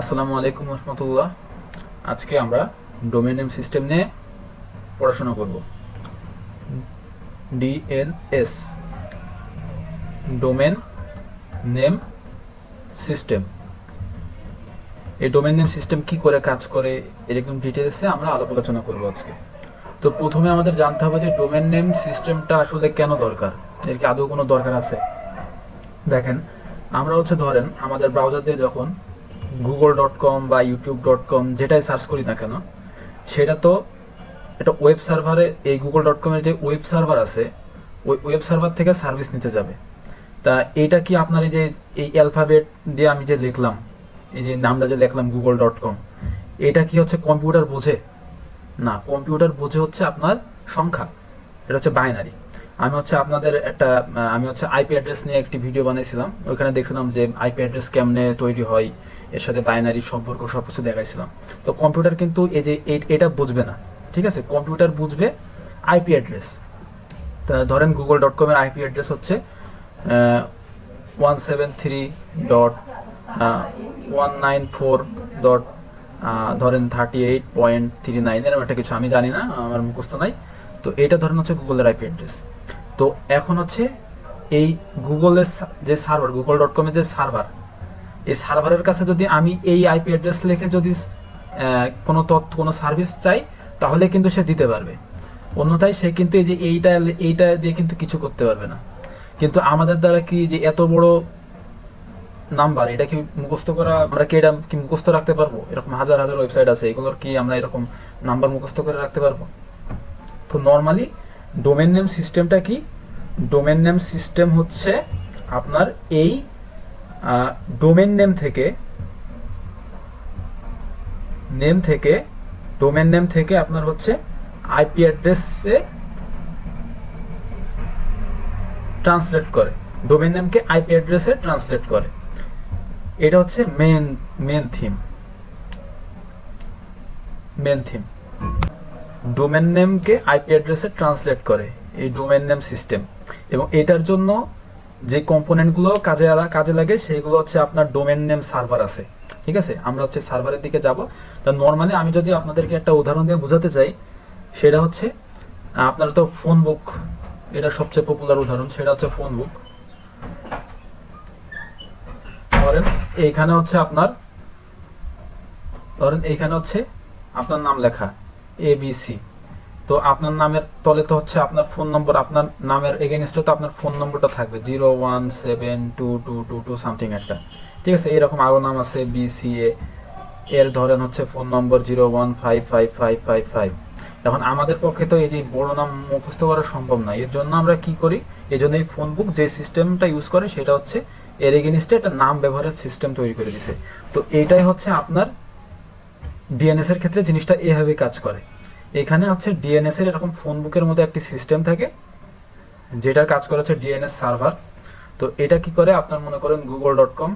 আসসালামু আলাইকুম রহমতুল্লাহ। আজকে আমরা ডোমেন নেম সিস্টেম নিয়ে পড়াশোনা করব। DNS, domain name system. এই ডোমেন নেম সিস্টেম কি করে কাজ করে এরকম ডিটেলসে আমরা আলোচনা করব আজকে। তো প্রথমে আমাদের জানতে হবে যে ডোমেন নেম সিস্টেমটা আসলে কেন দরকার, এর কি আদৌ কোনো দরকার আছে। দেখেন, আমরা ধরেন আমাদের ব্রাউজার দিয়ে যখন google.com বা youtube.com যেটাই সার্চ করি না কেন, সেটা তো এটা ওয়েব সার্ভারে, এই google.com এর যে ওয়েব সার্ভার আছে ওই ওয়েব সার্ভার থেকে সার্ভিস নিতে যাবে। তা এটা কি আপনার এই অ্যালফাবেট দিয়ে আমি যে লিখলাম, এই যে নামটা যে লিখলাম google.com, এটা কি কম্পিউটার বোঝে? না, কম্পিউটার বোঝে আপনার সংখ্যা। এটা বাইনারি। আমি আপনাদের একটা আমি আইপি অ্যাড্রেস নিয়ে একটি ভিডিও বানাইছিলাম, ওইখানে দেখছিলাম যে আইপি অ্যাড্রেস কেমনে তৈরি হয়, এর সাথে বাইনারি সম্পর্ক সব কিছু দেখাইছিলাম। তো কম্পিউটার কিন্তু এই যে এটা বুঝবে না, ঠিক আছে? কম্পিউটার বুঝবে আইপি অ্যাড্রেস। তা ধরেন google.com এর আইপি অ্যাড্রেস হচ্ছে 173.194. ধরেন 38.39, এরকম একটা কিছু, আমি জানি না, আমার মুখস্থ নাই। তো এটা ধরেন গুগলের আইপি অ্যাড্রেস। তো এখন এই গুগলের যে সার্ভার, google.com এর যে সার্ভার, এই সার্ভারের কাছে যদি আমি এই আইপি অ্যাড্রেস লিখে যদি কোনো তথ্য, কোনো সার্ভিস চাই, তাহলে কিন্তু সে দিতে পারবে। অন্যথায় সে কিন্তু এই যে এইটা দিয়ে কিন্তু কিছু করতে পারবে না। কিন্তু আমাদের দ্বারা কি যে এত বড় নাম্বার, এটা কি মুখস্থ করা, আমরা কি এটা কি মুখস্থ রাখতে পারবো? এরকম হাজার হাজার ওয়েবসাইট আছে, এগুলোর কি আমরা এরকম নাম্বার মুখস্থ করে রাখতে পারবো? তো নর্মালি ডোমেন নেম সিস্টেমটা কি? ডোমেন নেম সিস্টেম হচ্ছে আপনার এই ডোমেন ডোমেন নেম থেকে আপনার আইপি অ্যাড্রেসে ট্রান্সলেট করে, ডোমেন নেমকে আইপি অ্যাড্রেসে ট্রান্সলেট করে। এটা মেন থিম। ডোমেন নেমকে আইপি অ্যাড্রেসে ট্রান্সলেট করে এই ডোমেন নেম সিস্টেম। এবং এটার জন্য যে কম্পোনেন্টগুলো কাজে লাগে সেগুলো আপনার ডোমেন নেম সার্ভার আছে, ঠিক আছে? আমরা সার্ভারের দিকে যাব। তা নর্মালি আমি যদি আপনাদেরকে একটা উদাহরণ দিয়ে বোঝাতে চাই, সেটা আপনারা তো ফোন বুক, এটা সবচেয়ে পপুলার উদাহরণ, সেটা ফোন বুক। ধরেন এইখানে আপনার নাম লেখা ABC। তো আপনার নামের তলে তো আপনার ফোন নম্বর, আপনার নামের এগেইনস্টে তো আপনার ফোন নম্বরটা থাকবে 0172222 সামথিং একটা, ঠিক আছে? এরকম আরো নাম আছে BCA, এর ধরেন ফোন নম্বর 0155555। এখন আমাদের পক্ষে তো এই যে বড় নাম মুখস্থ করা সম্ভব না। এর জন্য আমরা কি করি? এই জন্য এই ফোন বুক যে সিস্টেমটা ইউজ করে সেটা এর এগেইনস্টে একটা নাম ব্যবহারের সিস্টেম তৈরি করে দিছে। তো এইটাই আপনার ডিএনএস এর ক্ষেত্রে জিনিসটা এভাবে কাজ করে। এখানে ডিএনএস এর এরকম ফোন বুকের মতো একটি সিস্টেম থাকে, যেটার কাজ করে ডিএনএস সার্ভার। তো এটা কি করে, আপনার মনে করেন google.com,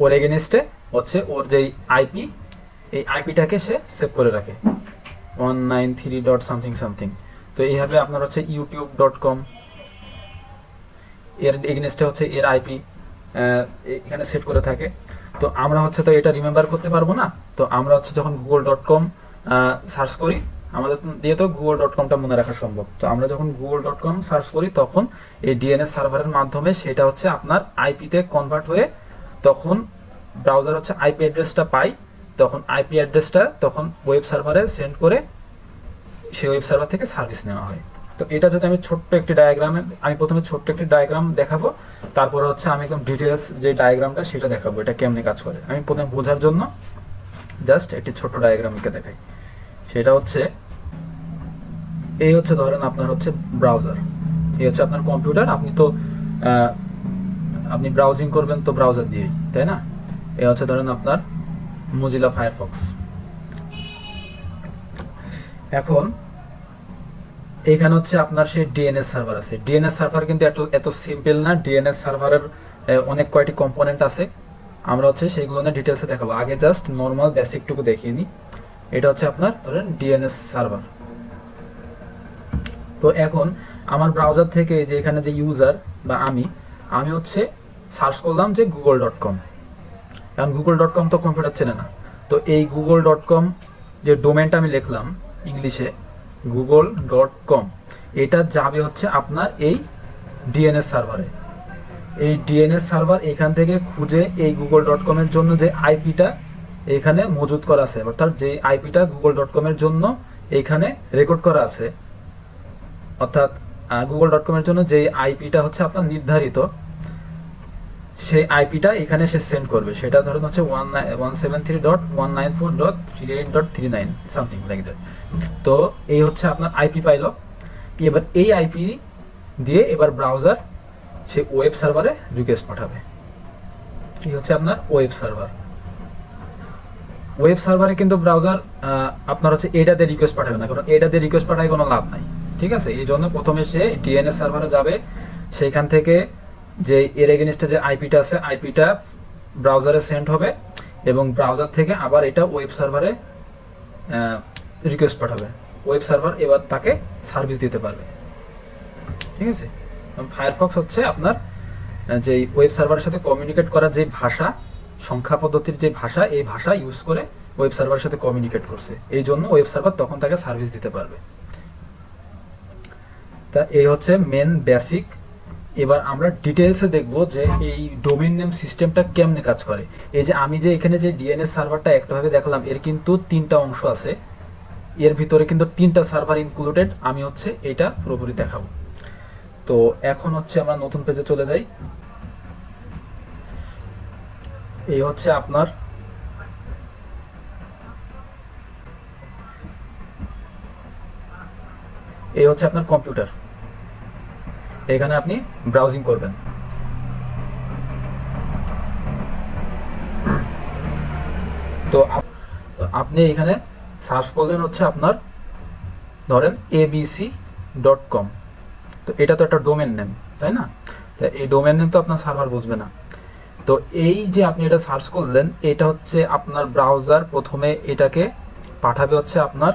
ওর এগেইনস্টে ওর যে আইপি, এই আইপিটাকে সে সেভ করে রাখে 193 ডট সামথিং সামথিং। তো এইভাবে আপনার youtube.com, এর এগেইনস্টে এর আইপি এখানে সেট করে থাকে। তো আমরা তো এটা রিমেম্বার করতে পারবো না। তো আমরা যখন google.com সার্চ করি, আমাদের দিয়ে তো google.comটা মনে রাখা সম্ভব। তো আমরা যখন google.com সার্চ করি, তখন এই ডিএনএস সার্ভারের মাধ্যমে সেটা আপনার আইপিতে কনভার্ট হয়ে, তখন ব্রাউজার আইপি অ্যাড্রেসটা পাই, তখন আইপি অ্যাড্রেসটা তখন ওয়েব সার্ভারে সেন্ড করে সেই ওয়েব সার্ভার থেকে সার্ভিস নেওয়া হয়। তো এটা যদি আমি প্রথমে ছোট্ট একটি ডায়াগ্রাম দেখাবো, তারপরে আমি একদম ডিটেলস যে ডায়াগ্রামটা সেটা দেখাবো, এটা কেমনে কাজ করে। আমি প্রথমে বোঝার জন্য জাস্ট একটি ছোট ডায়াগ্রামকে দেখাই। সেটা এই ধরেন আপনার ব্রাউজার, এই আপনার কম্পিউটার। আপনি ব্রাউজিং করবেন তো ব্রাউজার দিয়েই, তাই না? এই ধরেন আপনার মোজিলা ফায়ারফক্স। এখন এইখানে আপনার সেই ডিএনএস সার্ভার আছে। ডিএনএস সার্ভার কিন্তু এত সিম্পল না। ডিএনএস সার্ভারের অনেক কয়টি কম্পোনেন্ট আছে, আমরা সেইগুলো নিয়ে ডিটেলসে দেখাবো। আগে জাস্ট নর্মাল বেসিকটুকু দেখিয়ে নিই। এটা আপনার ধরেন ডিএনএস সার্ভার। তো এখন আমার ব্রাউজার থেকে যে এখানে যে ইউজার বা আমি সার্চ করলাম যে google.com, কারণ google.com তো কম্পিউটার চেনে না। তো এই google.com যে ডোমেনটা আমি লিখলাম ইংলিশে google.com, এটা যাবে হচ্ছে আপনার এই ডিএনএস সার্ভারে। এই ডিএনএস সার্ভার এখান থেকে খুঁজে এই google.com এর জন্য যে আইপিটা এখানে মজুদ করা আছে, অর্থাৎ যে আইপিটা google.com এর জন্য এখানে রেকর্ড করা আছে, অর্থাৎ google.com এর জন্য যে আইপিটা হচ্ছে আপনার নির্ধারিত, সেই আইপিটা এখানে সে সেন্ড করবে। সেটা ধরুন হচ্ছে 173.194.38.39 সামথিং লাইক দ্যাট। তো এই হচ্ছে আপনার আইপি পাইল। এবার এই আইপি দিয়ে এবার ব্রাউজার সে ওয়েব সার্ভারে রিকোয়েস্ট পাঠাবে। এই হচ্ছে আপনার ওয়েব সার্ভার। ওয়েব সার্ভারে কিন্তু ব্রাউজার আপনার হচ্ছে এটা দিয়ে রিকোয়েস্ট পাঠাবে না, কারণ এটা দিয়ে রিকোয়েস্ট পাঠায় কোনো লাভ নাই। ঠিক আছে, এই জন্য প্রথমে সে ডিএনএস সার্ভারে যাবে, সেইখান থেকে যে এর এগেনস্টে যে আইপিটা আছে আইপিটা ব্রাউজারে সেন্ড হবে, এবং ব্রাউজার থেকে আবার এটা ওয়েব সার্ভারে রিকোয়েস্ট পাঠাবে। ওয়েব সার্ভার এবার তাকে সার্ভিস দিতে পারবে। ঠিক আছে, ফায়ারফক্স হচ্ছে আপনার যে ওয়েব সার্ভারের সাথে কমিউনিকেট করার যে ভাষা, সংখ্যা পদ্ধতির যে ভাষা, এই ভাষা ইউজ করে ওয়েব সার্ভারের সাথে কমিউনিকেট করছে, এই জন্য ওয়েব সার্ভার তখন তাকে সার্ভিস দিতে পারবে। তা এই হচ্ছে মেন বেসিক। এবার আমরা ডিটেলসে দেখব যে এই ডোমেইন নেম সিস্টেমটা কেমনে কাজ করে। এই যে আমি যে এখানে যে ডিএনএস সার্ভারটা একটাভাবে দেখালাম, এর কিন্তু 3টা অংশ আছে, এর ভিতরে কিন্তু 3টা সার্ভার ইনক্লুডেড। আমি হচ্ছে এটা পুরোপুরি দেখাবো। তো এখন হচ্ছে আমরা নতুন পেজে চলে যাই। এই হচ্ছে আপনার কম্পিউটার, এখানে আপনি ব্রাউজিং করবেন। তো আপনি এখানে সার্চ করলেন হচ্ছে আপনার ধরেন abc.com। তো এটা তো একটা ডোমেন নেম, তাই না? এই ডোমেন নেম তো আপনার সার্ভার বুঝবে না। তো এই যে আপনি এটা সার্চ করলেন, এটা হচ্ছে আপনার ব্রাউজার প্রথমে এটাকে পাঠাবে হচ্ছে আপনার,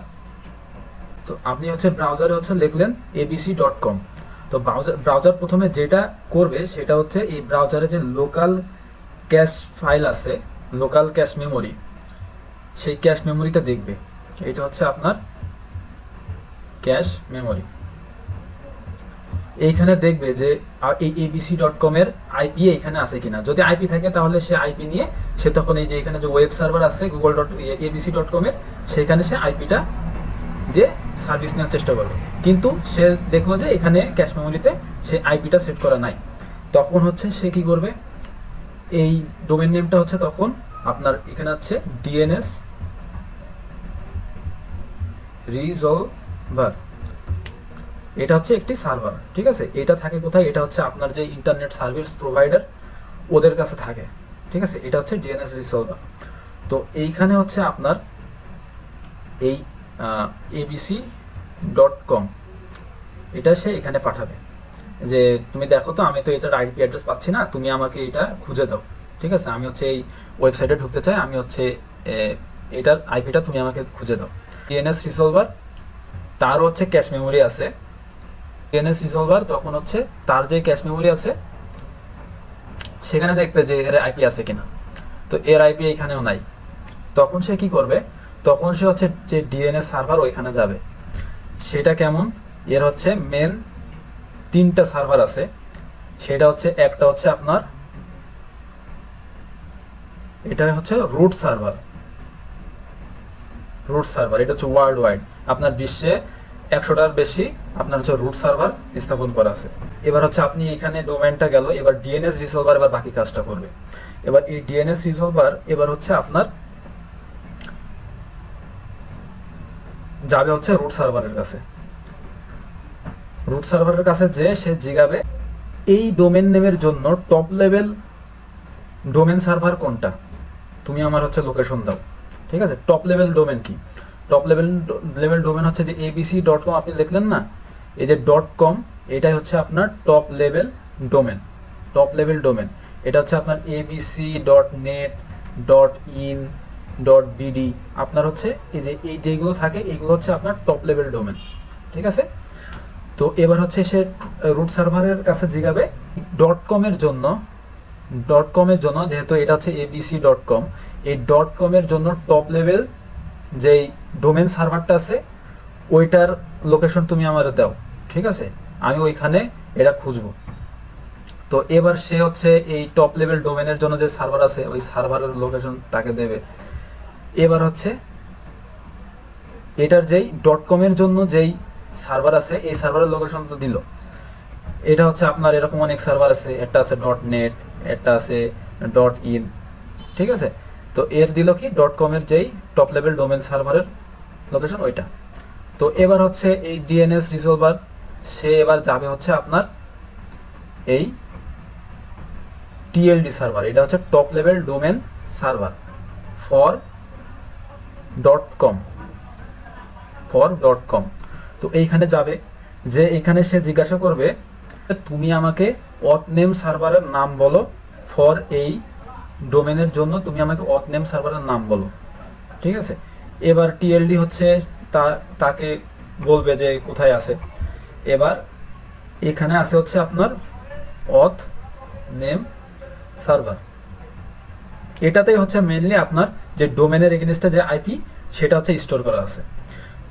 তো আপনি হচ্ছে ব্রাউজারে হচ্ছে লিখলেন abc.com। তো ব্রাউজার প্রথমে যেটা করবে সেটা হচ্ছে এই ব্রাউজারে যে লোকাল ক্যাশ ফাইল আছে, লোকাল ক্যাশ মেমোরি, সেই ক্যাশ মেমোরিটা দেখবে। এটা হচ্ছে আপনার ক্যাশ মেমোরি। এইখানে দেখবে যে এই abc.com এর আইপি এখানে আছে কিনা। যদি আইপি থাকে তাহলে সে আইপি নিয়ে সে তখন এই যে এখানে যে ওয়েব সার্ভার আছে abc.com এর, সেখানে সে আইপিটা দিয়ে সার্ভিস নেওয়ার চেষ্টা করবে। কিন্তু সে দেখলো যে এখানে ক্যাশ মেমোরিতে সে আইপিটা সেট করা নাই, তখন হচ্ছে সে কি করবে, এই ডোমেইন নেমটা হচ্ছে তখন আপনার এখানে আছে ডিএনএস রিজলভার। এটা হচ্ছে একটি সার্ভার। ঠিক আছে, এটা থাকে কোথায়? এটা হচ্ছে আপনার যে ইন্টারনেট সার্ভিস প্রোভাইডার ওদের কাছে থাকে। ঠিক আছে, এটা হচ্ছে ডিএনএস রিজলভার। তো এইখানে হচ্ছে আপনার এই abc.com এটা সে এখানে পাঠাবে যে তুমি দেখো তো, আমি তো এটার আইপি অ্যাড্রেস পাচ্ছি না, তুমি আমাকে এটা খুঁজে দাও। ঠিক আছে, আমি হচ্ছে এই ওয়েবসাইটে ঢুকতে চাই, আমি হচ্ছে এটার আইপিটা তুমি আমাকে খুঁজে দাও। ডিএনএস রিজলভার তার হচ্ছে ক্যাশ মেমোরি আছে। ডিএনএস রিজলভার তখন হচ্ছে তার যে ক্যাশ মেমোরি আছে সেখানে দেখবে যে এর আইপি আছে কিনা। তো এর আইপি এখানেও নাই। তখন সে কি করবে, তখন সে হচ্ছে যে ডিএনএস সার্ভার ওইখানে যাবে। সেটা কেমন, এর হচ্ছে মেন 3টা সার্ভার আছে। সেটা হচ্ছে একটা হচ্ছে আপনার, এটা হচ্ছে রুট সার্ভার। এটা হচ্ছে ওয়ার্ল্ড ওয়াইড, আপনার বিশ্বে 100টার বেশি আপনার হচ্ছে রুট সার্ভার স্থাপন করা আছে। এবার হচ্ছে আপনি এখানে ডোমেইনটা গেল, এবার ডিএনএস রিজলভার এবার বাকি কাজটা করবে। এবার এই ডিএনএস রিজলভার এবার হচ্ছে আপনার যাবে হচ্ছে রুট সার্ভারের কাছে। রুট সার্ভারের কাছে যে সে জিগাবে এই ডোমেন নেমের জন্য টপ লেভেল ডোমেন সার্ভার কোনটা, তুমি আমার হচ্ছে লোকেশন দাও। ঠিক আছে, টপ লেভেল ডোমেন কি? টপ লেভেল ডোমেন হচ্ছে যে abc.com আপনি লিখলেন না, এই যে .com, এটাই হচ্ছে আপনার টপ লেভেল ডোমেন। এটা হচ্ছে আপনার abc.net.in.bd, আপনার হচ্ছে এই যে এই যেগুলো থাকে এইগুলো হচ্ছে আপনার টপ লেভেল ডোমেন। ঠিক আছে, তো এবার হচ্ছে সে রুট সার্ভারের কাছে জিগাবে .com এর জন্য ডট কমের জন্য, যেহেতু এটা হচ্ছে abc.com, এই ডট কমের জন্য টপ লেভেল যেই ডোমেন সার্ভারটা আছে ওইটার লোকেশন তুমি আমার দাও, ঠিক আছে? আমি ওইখানে এটা খুঁজবো। তো এবার সে হচ্ছে এই টপ লেভেল ডোমেনের জন্য যে সার্ভার আছে ওই সার্ভারের লোকেশন তাকে দেবে। এবার হচ্ছে এটার যেই ডট কমের জন্য যেই সার্ভার আছে এই সার্ভারের লোকেশন তো দিল। এটা হচ্ছে আপনার এরকম অনেক সার্ভার আছে, একটা আছে ডট নেট, একটা আছে ডট ইন, ঠিক আছে? তো এর দিল কি ডট কমের যেই টপ লেভেল ডোমেন সার্ভারের লোকেশন ওইটা। তো এবার হচ্ছে এই ডিএনএস রিসলভার সে এবার যাবে হচ্ছে আপনার এই টিএলডি সার্ভার, এটা হচ্ছে top level domain server for dot com. তো এইখানে যাবে, যে এইখানে সে জিজ্ঞাসা করবে তুমি আমাকে অথ নেম সার্ভারের নাম বলো ফর এই ডোমেনের জন্য, তুমি আমাকে অথ নেম সার্ভারের নাম বলো, ঠিক আছে? এবার টিএলডি হচ্ছে তাকে বলবে যে কোথায় আছে। এবার এখানে আছে হচ্ছে আপনার অথ নেম সার্ভার, এটাতেই হচ্ছে মেইনলি আপনার যে ডোমেনের এগেইনস্টে যে আইপি সেটা হচ্ছে স্টোর করা আছে।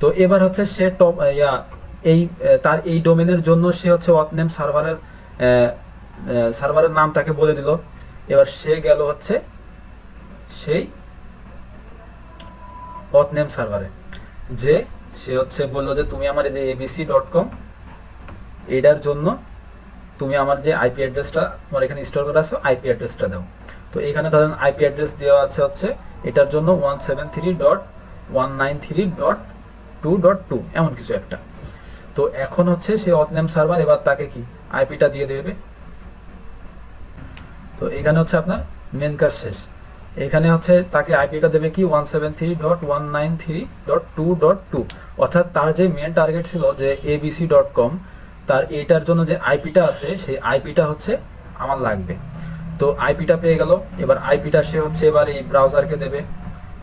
তো এবার হচ্ছে সে এই তার এই ডোমেনের জন্য সে হচ্ছে অথ নেম সার্ভারের নাম তাকে বলে দিল। এবার সে গেল হচ্ছে সেই অথ নেম সার্ভারে, যে সে হচ্ছে বললো যে তুমি আমার এই যে abc.com এটার জন্য তুমি আমার যে আইপি অ্যাড্রেসটা তোমার এখানে স্টোর করা আছে আইপি অ্যাড্রেসটা দাও। তো এখানে ধরেন আইপি অ্যাড্রেস দেওয়া আছে হচ্ছে এটার জন্য 173.193.2.2 এমন কিছু একটা। তো এখন হচ্ছে সে অথ নেম সার্ভার এবার তাকে কি আইপিটা দিয়ে দেবে। তো এখানে হচ্ছে আপনার মেন কাজ শেষ। এখানে হচ্ছে তাকে আইপিটা দেবে কি 173.193.2.2, অর্থাৎ তার যে মেন টার্গেট ছিল যে abc.com, তার এইটার জন্য যে আইপিটা আছে সেই আইপিটা হচ্ছে আমার লাগবে। তো আইপিটা পেয়ে গেল, এবার আইপিটা সে হচ্ছে এবার এই ব্রাউজারকে দেবে,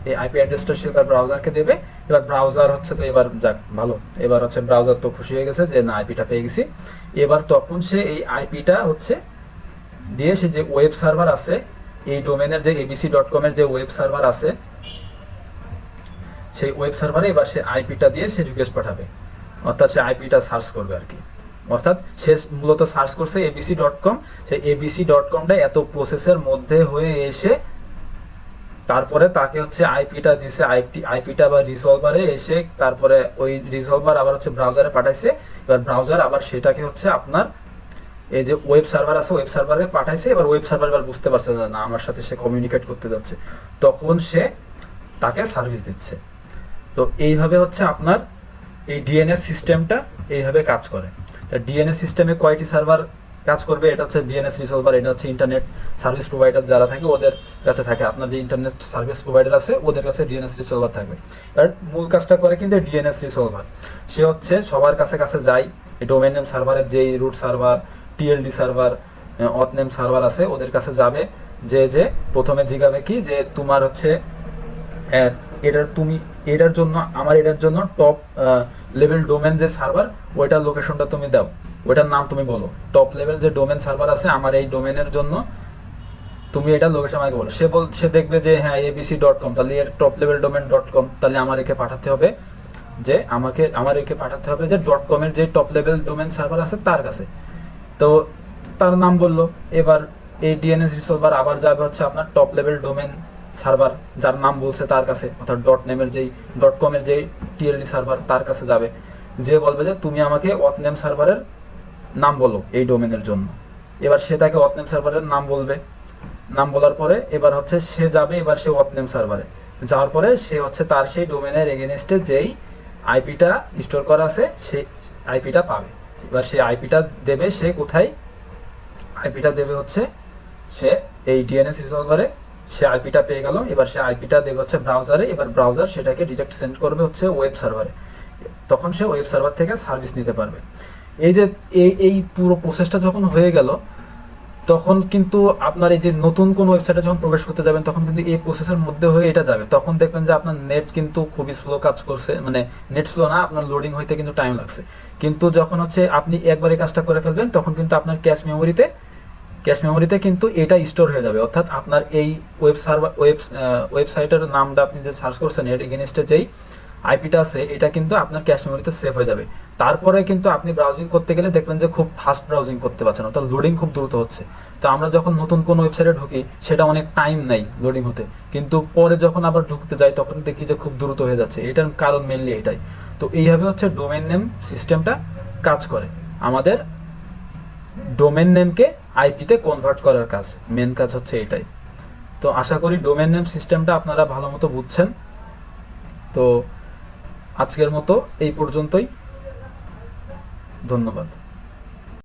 এই আইপি অ্যাড্রেসটা সে এবার ব্রাউজারকে দেবে। এবার ব্রাউজার হচ্ছে তো এবার যাক ভালো, এবার হচ্ছে ব্রাউজার তো খুশি হয়ে গেছে যে না আইপিটা পেয়ে গেছি। এবার তখন সে এই আইপিটা হচ্ছে দিয়ে সে যে ওয়েব সার্ভার আছে এই ডোমেনের যে abc.com এর যে ওয়েব সার্ভার আছে সেই ওয়েব সার্ভারে এবার সে আইপিটা দিয়ে সে রিকোয়েস্ট পাঠাবে, অর্থাৎ সে আইপিটা সার্চ করবে আর কি। অর্থাৎ সে মূলত সার্চ করছে abc.com, সেই abc.comটা এত প্রসেসের মধ্যে হয়ে এসে তারপরে তাকে হচ্ছে আইপিটা দিছে, আইপিটা বা রিসলভারে এসে তারপরে ওই রিসলভার আবার হচ্ছে ব্রাউজারে পাঠাইছে। এবার ব্রাউজার আবার সেটাকে হচ্ছে আপনার এই যে ওয়েব সার্ভার আছে ওয়েব সার্ভারে পাঠাইছে। এবার ওয়েব সার্ভার এবার বুঝতে পারছে না আমার সাথে সে কমিউনিকেট করতে যাচ্ছে, তখন সে তাকে সার্ভিস দিচ্ছে। তো এইভাবে হচ্ছে আপনার এই ডিএনএস সিস্টেমটা এইভাবে কাজ করে। ডিএনএস সিস্টেমে কয়টি সার্ভার কাজ করবে, এটা হচ্ছে ডিএনএস রিসলভার, এটা হচ্ছে ইন্টারনেট সার্ভিস প্রোভাইডার যারা থাকে ওদের কাছে থাকে, আপনার যে ইন্টারনেট সার্ভিস প্রোভাইডার আছে ওদের কাছে ডিএনএস রিসলভার থাকবে। আর মূল কাজটা করে কিন্তু ডিএনএস রিসলভার, সে হচ্ছে সবার কাছে কাছে যায় এই ডোমেন নেম সার্ভারের যেই root server, TLD server, auth name server আছে ওদের কাছে যাবে, যে প্রথমে জিজ্ঞাবে কি যে তোমার হচ্ছে এটার জন্য আমার এটার জন্য টপ লেভেল ডোমেন যে সার্ভার ওইটার লোকেশনটা তুমি দাও, ওইটার নাম তুমি বলো। টপ লেভেল যে ডোমেন সার্ভার আছে আমার এই ডোমেনের জন্য তুমি এটার লোকেশন আমাকে বলো। সে দেখবে যে হ্যাঁ abc.com, তাহলে এর টপ লেভেল ডোমেন .com, তাহলে আমার একে পাঠাতে হবে যে আমার একে পাঠাতে হবে যে .com এর যে টপ লেভেল ডোমেন সার্ভার আছে তার কাছে। তো তার নাম বললো। এবার এই ডিএনএস রিসলভার আবার যাবে হচ্ছে আপনার টপ লেভেল ডোমেন সার্ভার যার নাম বলছে তার কাছে, অর্থাৎ .com এর যেই টিএলডি সার্ভার তার কাছে যাবে, যে বলবে যে তুমি আমাকে অথ নেম সার্ভারের নাম বলো এই ডোমেনের জন্য। এবার সে তাকে অথ নেম সার্ভারের নাম বলবে, নাম বলার পরে এবার হচ্ছে সে যাবে এবার সে অথ নেম সার্ভারে যাওয়ার পরে সে হচ্ছে তার সেই ডোমেনের এগেইনস্টে যেই আইপিটা স্টোর করা আছে সেই আইপিটা পাবে। এবার সেই আইপিটা দেবে সে কোথায়, আইপিটা দেবে হচ্ছে সে এই ডিএনএস রিসলভারে, সে আইপিটা পেয়ে গেল। এবার সে আইপিটা দেবে হচ্ছে ব্রাউজারে, এবার ব্রাউজার সেটাকে ডিরেক্ট সেন্ড করবে হচ্ছে ওয়েব সার্ভারে, তখন সে ওয়েব সার্ভার থেকে সার্ভিস নিতে পারবে। এই যে এই পুরো প্রসেসটা যখন হয়ে গেল তখন কিন্তু আপনার এই যে নতুন কোন ওয়েবসাইটে যখন প্রবেশ করতে যাবেন তখন কিন্তু এই প্রসেসের মধ্যে হয়ে এটা যাবে, তখন দেখবেন যে আপনার নেট কিন্তু খুবই স্লো কাজ করছে, মানে নেট স্লো না, আপনার লোডিং হইতে কিন্তু টাইম লাগছে। কিন্তু যখন হচ্ছে আপনি একবারে কাজটা করে ফেলবেন তখন কিন্তু আপনার ক্যাশ মেমোরিতে ক্যাশ মেমোরিতে কিন্তু এটা স্টোর হয়ে যাবে, অর্থাৎ আপনার এই ওয়েবসাইটের নামটা আপনি যে সার্চ করছেন এর এগেনস্টে যেই আইপিটা আছে এটা কিন্তু আপনার ক্যাশ মেমোরিতে সেভ হয়ে যাবে। তারপরে কিন্তু আপনি ব্রাউজিং করতে গেলে দেখবেন যে খুব ফাস্ট ব্রাউজিং করতে পারছেন, অর্থাৎ লোডিং খুব দ্রুত হচ্ছে। তো আমরা যখন নতুন কোনো ওয়েবসাইটে ঢুকি সেটা অনেক টাইম নেই লোডিং হতে, কিন্তু পরে যখন আবার ঢুকতে যাই তখন দেখি যে খুব দ্রুত হয়ে যাচ্ছে। এটার কারণ মেনলি এটাই। তো এইভাবে হচ্ছে ডোমেন নেম সিস্টেমটা কাজ করে। আমাদের ডোমেন নেমকে আইপিতে কনভার্ট করার কাজ, মেন কাজ হচ্ছে এটাই। তো আশা করি ডোমেন নেম সিস্টেমটা আপনারা ভালো মতো বুঝছেন। তো আজকের মতো এই পর্যন্তই, ধন্যবাদ।